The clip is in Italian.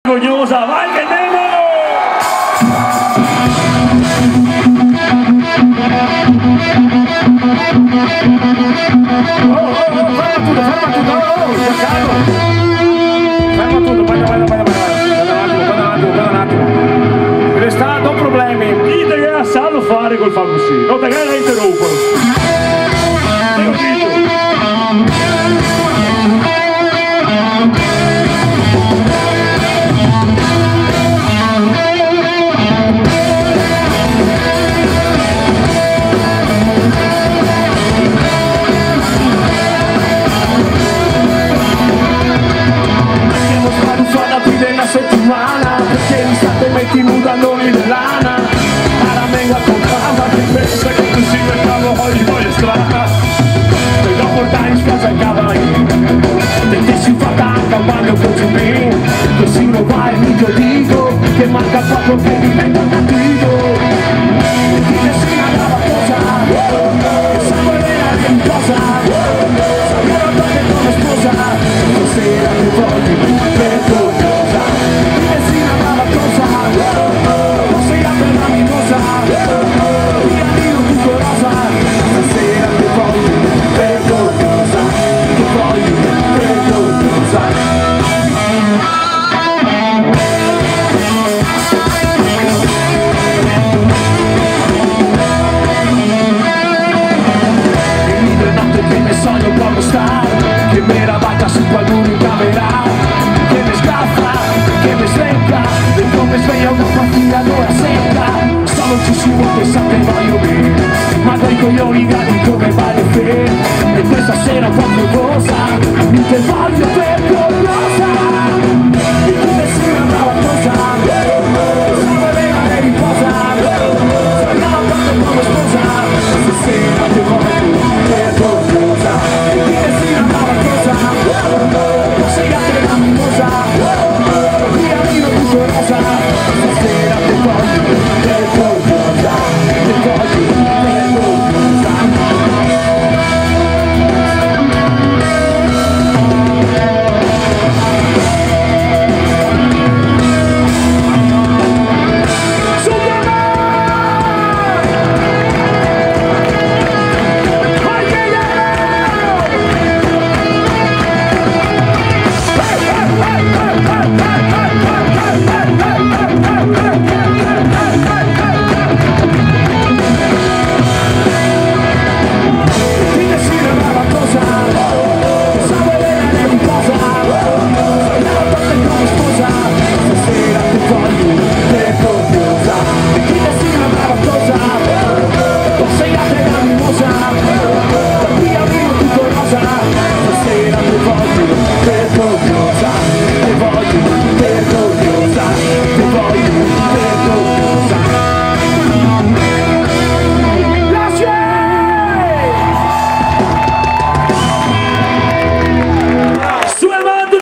vergognosa, vai che demone! Ferma tutto, Giancarlo! Ferma tutto, vai un attimo. È stato problemi, dite che ha sanno fare col famosino, non perché la interrompono. Te lo dico. Settimana perché mi state metti nuda non in lana alla menga con fama che pensa che così mercavo oggi voglio strana poi dopo portare in spiaggia il cavalli te ti si fa tanto quando faccio me così non va il video dico che manca poco che diventa cattivo e ti destina dalla cosa che sangue vera che mi cosa sapere donne come sposa stasera ti voglio per che mi rabatta su qualcuno in camera che mi scaffa, che mi svenca e come sveglia una partita d'ora secca solo ci si vuole che voglio bene ma dai coglioni grandi come vale fe e questa sera quando cosa mi te voglio bene